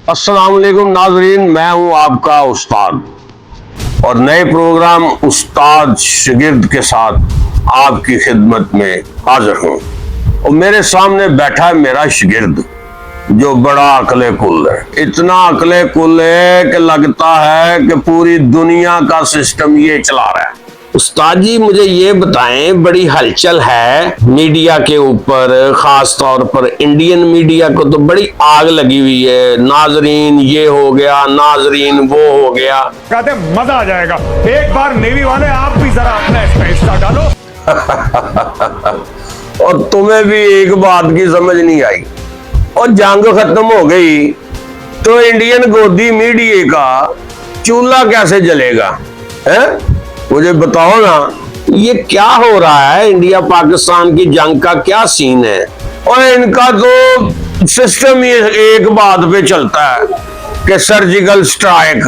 अस्सलाम वालेकुम नाजरीन, मैं हूं आपका उस्ताद और नए प्रोग्राम उस्ताद शागिर्द के साथ आपकी खिदमत में हाजिर हूं। और मेरे सामने बैठा है मेरा शागिर्द जो बड़ा अकले कुल है, इतना अकले कुल है कि लगता है कि पूरी दुनिया का सिस्टम ये चला रहा है। उस्ताद जी मुझे ये बताएं, बड़ी हलचल है मीडिया के ऊपर, खास तौर पर इंडियन मीडिया को तो बड़ी आग लगी हुई है। नाजरीन ये हो गया, नाजरीन वो हो गया। कहते मजा आ जाएगा। एक बार नेवी वाले आप भी जरा अपना हिस्सा डालो। और तुम्हें भी एक बात की समझ नहीं आई, और जंग खत्म हो गई तो इंडियन गोदी मीडिया का चूल्हा कैसे जलेगा? है मुझे बताओ ना, ये क्या हो रहा है? इंडिया पाकिस्तान की जंग का क्या सीन है? और इनका तो सिस्टम ही एक बात पे चलता है कि सर्जिकल स्ट्राइक,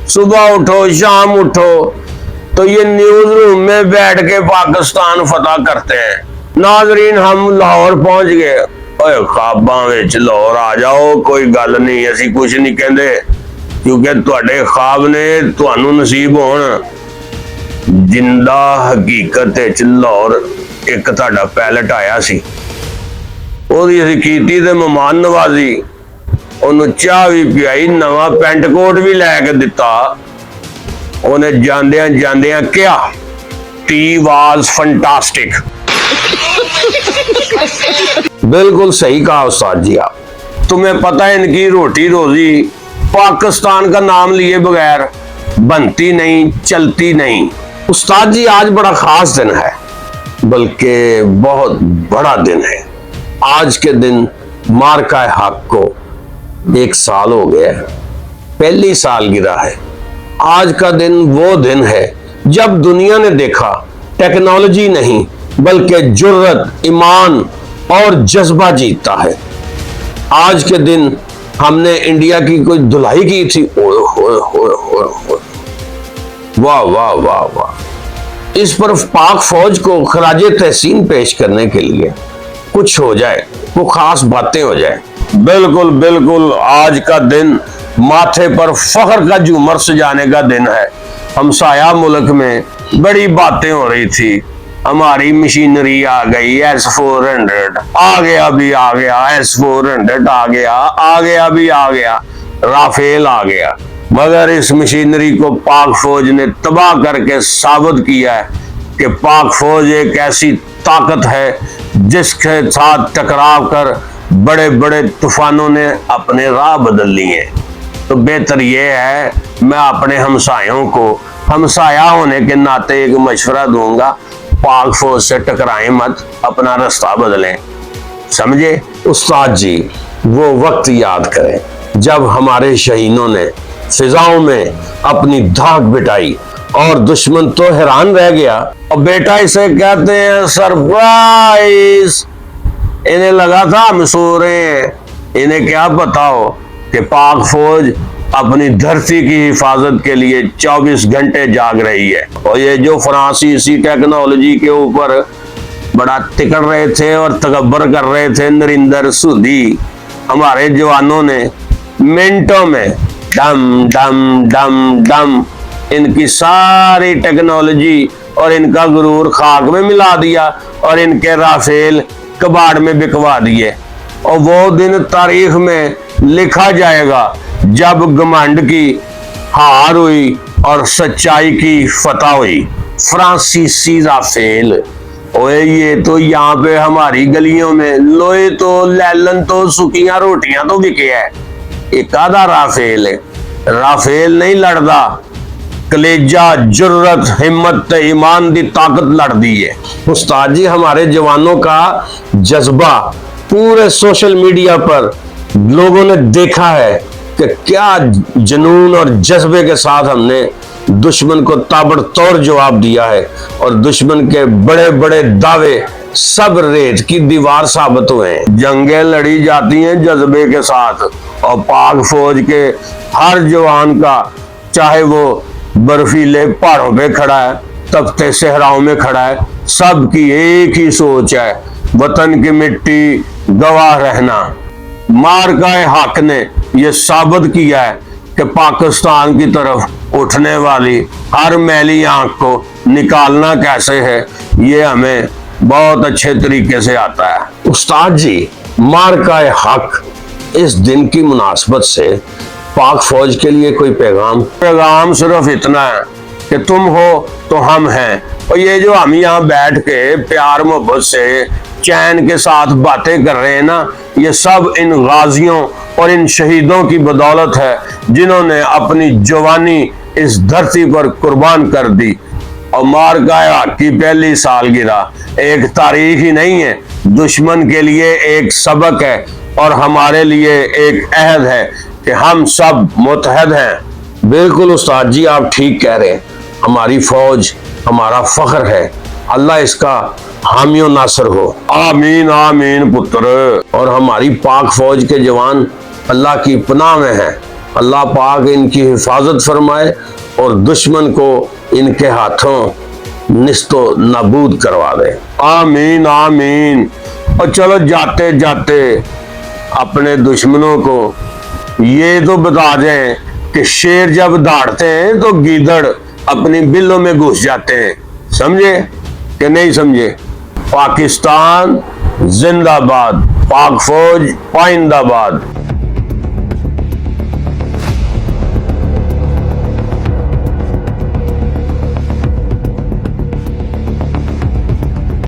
सुबह उठो शाम उठो तो ये न्यूज रूम में बैठ के पाकिस्तान फतह करते हैं। नाजरीन हम लाहौर पहुंच गए। ओए ख्वाबां विच लाहौर आ जाओ, कोई गल नहीं, असी कुछ नहीं कहते, क्योंकि तुहाडे ख्वाब ने तुहानू नसीब होण। जिंदा हकीकत विच लाहौर एक तुहाडा पैलट आया सी, ओहदी असीं कीती ते मेहमान नवाजी, ओनू चाह भी पियाई, नवा पेंट कोट भी लैके दिता। ओने जांदियां जांदियां क्या, टी वाज फंटास्टिक। बिल्कुल सही कहा उस्ताद जी आप। तुम्हें पता है इनकी रोटी रोजी पाकिस्तान का नाम लिए बगैर बनती नहीं, चलती नहीं। उस्ताद जी आज बड़ा खास दिन है, बल्कि बहुत बड़ा दिन है। आज के दिन मार्का हक को 1 साल हो गया है, पहली सालगिरह है। आज का दिन वो दिन है जब दुनिया ने देखा टेक्नोलॉजी नहीं बल्कि जुर्रत, ईमान और जज्बा जीतता है। आज के दिन हमने इंडिया की कोई धुलाई की थी, वाह वाह वाह वाह। इस पर पाक फौज को खराजे तहसीन पेश करने के लिए कुछ हो जाए, वो खास बातें हो जाए। बिल्कुल बिल्कुल, आज का दिन माथे पर फख्र का झूमर सजाने का दिन है। हमसाया मुल्क में बड़ी बातें हो रही थी, हमारी मशीनरी आ गई, S-400 आ गया भी आ गया, S-400 आ गया भी आ गया, राफेल आ गया। मगर इस मशीनरी को पाक फौज ने तबाह करके साबित किया है कि पाक फौज एक ऐसी ताकत है जिसके साथ टकराव कर बड़े बड़े तूफानों ने अपने राह बदल लिए। तो बेहतर यह है, मैं अपने हमसायों को हमसाया होने के नाते एक मशवरा दूंगा, पाक फौज से टकराएं मत, अपना रास्ता बदलें। समझे उस्ताद जी? वो वक्त याद करें जब हमारे शहीदों ने फिजाओं में अपनी धाक बिठाई और दुश्मन तो हैरान रह गया। और बेटा इसे कहते हैं सरप्राइज। इन्हें लगा था हम सो रहे हैं, इन्हें क्या पता हो कि पाक फौज अपनी धरती की हिफाजत के लिए 24 घंटे जाग रही है। और ये जो फ्रांसीसी टेक्नोलॉजी के ऊपर बड़ा तिकड़ रहे थे और तकब्बर कर रहे थे नरिंदर सूदी, हमारे जवानों ने मिनटों में डम डम डम डम इनकी सारी टेक्नोलॉजी और इनका गुरूर खाक में मिला दिया और इनके राफेल कबाड़ में बिकवा दिए। और वो दिन तारीख में लिखा जाएगा जब घमंड की हार हुई और सच्चाई की फतह हुई। फ्रांसीसी राफेल, ओए ये तो यहाँ पे हमारी गलियों में लोहे तो लैलन तो सुखियां रोटियां तो बिके है। एक आधा राफेल है, राफेल नहीं लड़दा, कलेजा, जुर्रत, हिम्मत, ईमान दी ताकत लड़दी है। उस्ताद जी हमारे जवानों का जज्बा पूरे सोशल मीडिया पर लोगों ने देखा है कि क्या जुनून और जज्बे के साथ हमने दुश्मन को ताबड़तोड़ जवाब दिया है। और दुश्मन के बड़े बड़े दावे सब रेत की दीवार साबित हुए हैं। जंगें लड़ी जाती हैं जज्बे के साथ, और पाक फौज के हर जवान का, चाहे वो बर्फीले पहाड़ों पे खड़ा है, तपते सहराओं में खड़ा है, सबकी एक ही सोच है, वतन की मिट्टी गवाह रहना। मार्का हक ने यह साबित किया है कि पाकिस्तान की तरफ उठने वाली हर मैली आंख को निकालना कैसे है ये हमें बहुत अच्छे तरीके से आता है। उस्ताद जी, मार्का हक इस दिन की मुनासबत से पाक फौज के लिए कोई पैगाम सिर्फ इतना है कि तुम हो तो हम हैं, और ये जो हम यहाँ बैठ के प्यार मोहब्बत से चैन के साथ बातें कर रहे हैं ना, ये सब इन गाजियों और इन शहीदों की बदौलत है जिन्होंने अपनी जवानी इस धरती पर कुर्बान कर दी। और मार्का हक की पहली सालगिरह एक तारीख ही नहीं है, दुश्मन के लिए एक सबक है और हमारे लिए एक अहद है कि हम सब मुतहद हैं। बिल्कुल उस्ताद जी, आप ठीक कह रहे हैं। हमारी फौज हमारा फख्र है, अल्लाह इसका हामी और नासर हो। आमीन आमीन पुत्र। और हमारी पाक फौज के जवान अल्लाह की पनाह में हैं। अल्लाह पाक इनकी हिफाजत फरमाए और दुश्मन को इनके हाथों निस्तो नाबूद करवा दे। आमीन आमीन। और चलो जाते जाते अपने दुश्मनों को ये तो बता दें कि शेर जब दौड़ते हैं तो गीदड़ अपनी बिलों में घुस जाते हैं। समझे कि नहीं समझे? पाकिस्तान जिंदाबाद, पाक फौज पाइंदाबाद।